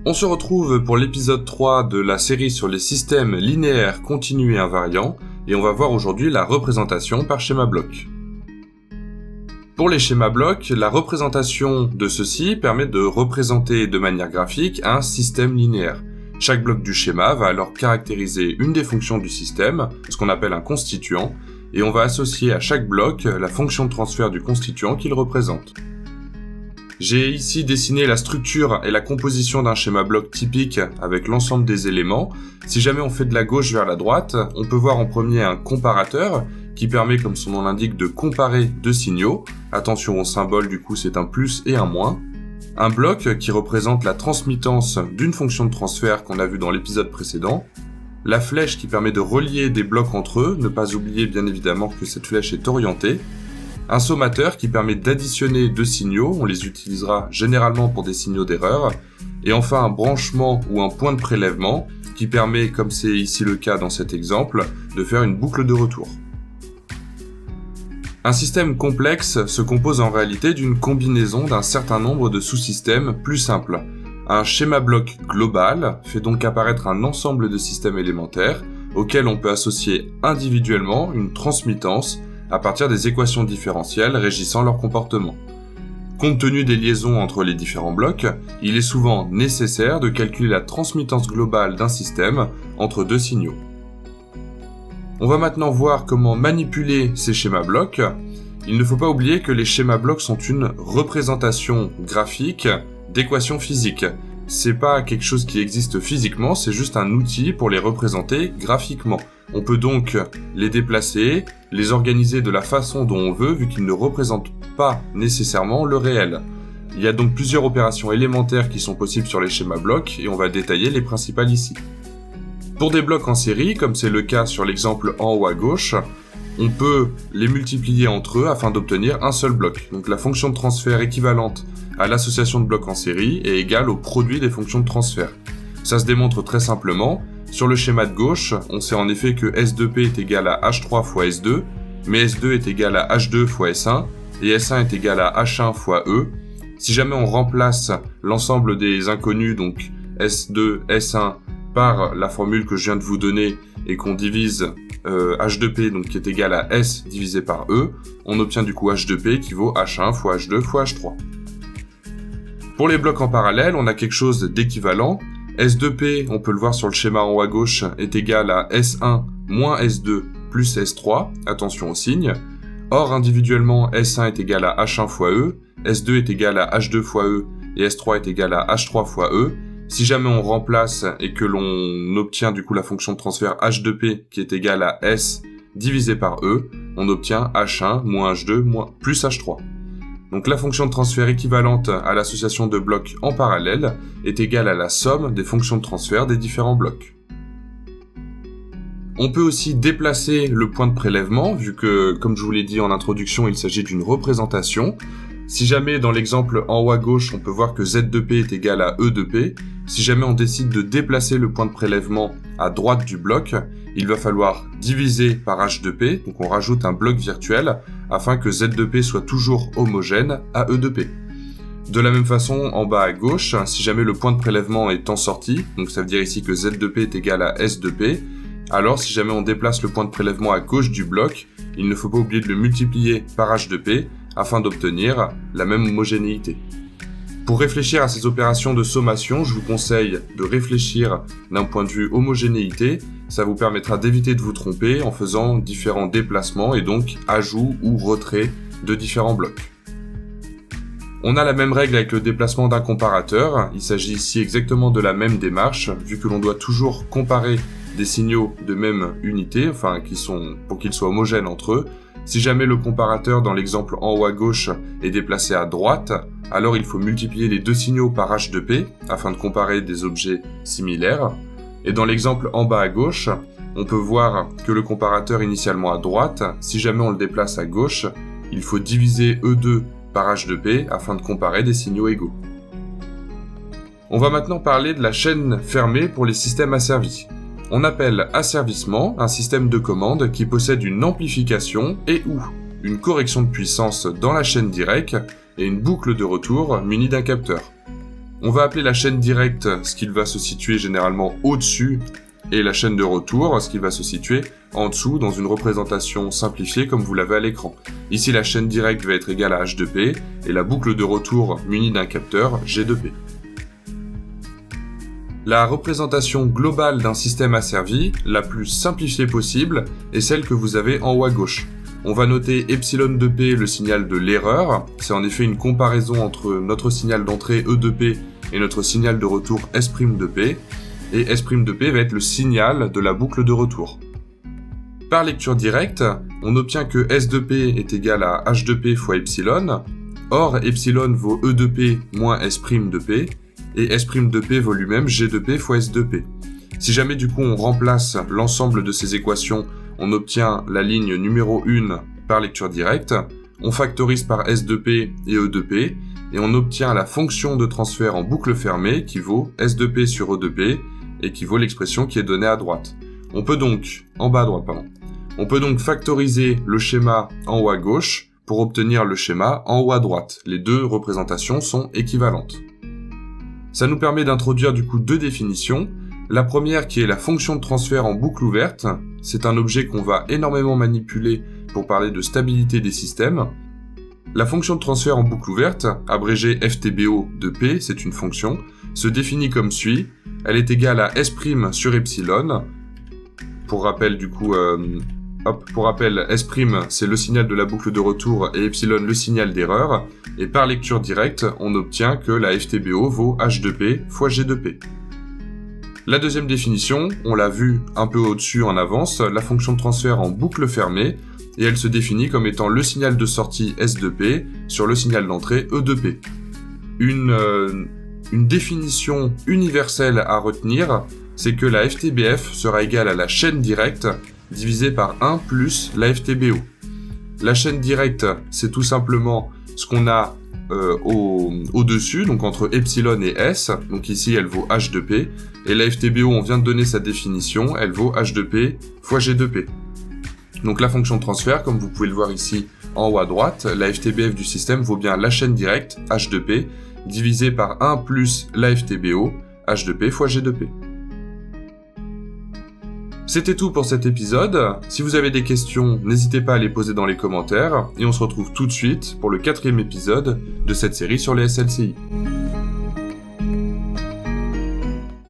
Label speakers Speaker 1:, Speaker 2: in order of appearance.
Speaker 1: On se retrouve pour l'épisode 3 de la série sur les systèmes linéaires, continus et invariants, et on va voir aujourd'hui la représentation par schéma bloc. Pour les schémas blocs, la représentation de ceux-ci permet de représenter de manière graphique un système linéaire. Chaque bloc du schéma va alors caractériser une des fonctions du système, ce qu'on appelle un constituant, et on va associer à chaque bloc la fonction de transfert du constituant qu'il représente. J'ai ici dessiné la structure et la composition d'un schéma bloc typique avec l'ensemble des éléments. Si jamais on fait de la gauche vers la droite, on peut voir en premier un comparateur qui permet, comme son nom l'indique, de comparer deux signaux. Attention au symbole, du coup c'est un plus et un moins. Un bloc qui représente la transmittance d'une fonction de transfert qu'on a vu dans l'épisode précédent. La flèche qui permet de relier des blocs entre eux, ne pas oublier bien évidemment que cette flèche est orientée. Un sommateur qui permet d'additionner deux signaux, on les utilisera généralement pour des signaux d'erreur. Et enfin un branchement ou un point de prélèvement qui permet, comme c'est ici le cas dans cet exemple, de faire une boucle de retour. Un système complexe se compose en réalité d'une combinaison d'un certain nombre de sous-systèmes plus simples. Un schéma bloc global fait donc apparaître un ensemble de systèmes élémentaires auxquels on peut associer individuellement une transmittance à partir des équations différentielles régissant leur comportement. Compte tenu des liaisons entre les différents blocs, il est souvent nécessaire de calculer la transmittance globale d'un système entre deux signaux. On va maintenant voir comment manipuler ces schémas blocs. Il ne faut pas oublier que les schémas blocs sont une représentation graphique d'équations physiques. C'est pas quelque chose qui existe physiquement, c'est juste un outil pour les représenter graphiquement. On peut donc les déplacer, les organiser de la façon dont on veut, vu qu'ils ne représentent pas nécessairement le réel. Il y a donc plusieurs opérations élémentaires qui sont possibles sur les schémas blocs, et on va détailler les principales ici. Pour des blocs en série, comme c'est le cas sur l'exemple en haut à gauche, on peut les multiplier entre eux afin d'obtenir un seul bloc. Donc la fonction de transfert équivalente à l'association de blocs en série est égale au produit des fonctions de transfert. Ça se démontre très simplement. Sur le schéma de gauche, on sait en effet que S2P est égal à H3 fois S2, mais S2 est égal à H2 fois S1, et S1 est égal à H1 fois E. Si jamais on remplace l'ensemble des inconnus, donc S2, S1, par la formule que je viens de vous donner, et qu'on divise H2P, donc qui est égal à S divisé par E, on obtient du coup H2P qui vaut H1 fois H2 fois H3. Pour les blocs en parallèle, on a quelque chose d'équivalent. S2P, on peut le voir sur le schéma en haut à gauche, est égal à S1 moins S2 plus S3, attention au signe. Or, individuellement, S1 est égal à H1 fois E, S2 est égal à H2 fois E, et S3 est égal à H3 fois E. Si jamais on remplace et que l'on obtient du coup la fonction de transfert H2P qui est égale à S divisé par E, on obtient H1 moins H2 plus H3. Donc la fonction de transfert équivalente à l'association de blocs en parallèle est égale à la somme des fonctions de transfert des différents blocs. On peut aussi déplacer le point de prélèvement, vu que, comme je vous l'ai dit en introduction, il s'agit d'une représentation. Si jamais dans l'exemple en haut à gauche, on peut voir que Z2P est égal à E2P, si jamais on décide de déplacer le point de prélèvement à droite du bloc, il va falloir diviser par H2P, donc on rajoute un bloc virtuel, afin que Z2P soit toujours homogène à E2P. De la même façon, en bas à gauche, si jamais le point de prélèvement est en sortie, donc ça veut dire ici que Z2P est égal à S2P, alors si jamais on déplace le point de prélèvement à gauche du bloc, il ne faut pas oublier de le multiplier par H2P, afin d'obtenir la même homogénéité. Pour réfléchir à ces opérations de sommation, je vous conseille de réfléchir d'un point de vue homogénéité. Ça vous permettra d'éviter de vous tromper en faisant différents déplacements et donc ajout ou retrait de différents blocs. On a la même règle avec le déplacement d'un comparateur. Il s'agit ici exactement de la même démarche, vu que l'on doit toujours comparer des signaux de même unité, pour qu'ils soient homogènes entre eux. Si jamais le comparateur dans l'exemple en haut à gauche est déplacé à droite, alors il faut multiplier les deux signaux par H2P afin de comparer des objets similaires. Et dans l'exemple en bas à gauche, on peut voir que le comparateur initialement à droite, si jamais on le déplace à gauche, il faut diviser E2 par H2P afin de comparer des signaux égaux. On va maintenant parler de la chaîne fermée pour les systèmes asservis. On appelle asservissement un système de commande qui possède une amplification et ou une correction de puissance dans la chaîne directe et une boucle de retour munie d'un capteur. On va appeler la chaîne directe ce qui va se situer généralement au-dessus, et la chaîne de retour ce qui va se situer en dessous dans une représentation simplifiée comme vous l'avez à l'écran. Ici, la chaîne directe va être égale à H2P, et la boucle de retour munie d'un capteur G2P. La représentation globale d'un système asservi, la plus simplifiée possible, est celle que vous avez en haut à gauche. On va noter ε2P, le signal de l'erreur. C'est en effet une comparaison entre notre signal d'entrée E2P et notre signal de retour S'2P. Et S'2P va être le signal de la boucle de retour. Par lecture directe, on obtient que S2P est égal à H2P fois epsilon. Or, epsilon vaut E2P moins S'2P. Et S'2P vaut lui-même G2P fois S2P. Si jamais du coup on remplace l'ensemble de ces équations, on obtient la ligne numéro 1 par lecture directe, on factorise par S2P et E2P, et on obtient la fonction de transfert en boucle fermée qui vaut S2P sur E2P, et qui vaut l'expression qui est donnée à droite. On peut donc factoriser le schéma en haut à gauche pour obtenir le schéma en haut à droite. Les deux représentations sont équivalentes. Ça nous permet d'introduire du coup deux définitions. La première qui est la fonction de transfert en boucle ouverte. C'est un objet qu'on va énormément manipuler pour parler de stabilité des systèmes. La fonction de transfert en boucle ouverte, abrégée FTBO de P, c'est une fonction, se définit comme suit. Elle est égale à S' sur epsilon. Pour rappel S' c'est le signal de la boucle de retour et epsilon le signal d'erreur. Et par lecture directe, on obtient que la FTBO vaut H2P fois G2P. La deuxième définition, on l'a vu un peu au-dessus en avance, la fonction de transfert en boucle fermée, et elle se définit comme étant le signal de sortie S2P sur le signal d'entrée E2P. Une définition universelle à retenir, c'est que la FTBF sera égale à la chaîne directe divisée par 1 plus la FTBO. La chaîne directe, c'est tout simplement ce qu'on a au-dessus, donc entre epsilon et S, donc ici elle vaut H2P, et la FTBO, on vient de donner sa définition, elle vaut H2P fois G2P. Donc la fonction de transfert, comme vous pouvez le voir ici en haut à droite, la FTBF du système vaut bien la chaîne directe, H2P, divisée par 1 plus la FTBO, H2P fois G2P. C'était tout pour cet épisode. Si vous avez des questions, n'hésitez pas à les poser dans les commentaires, et on se retrouve tout de suite pour le 4e épisode de cette série sur les SLCI.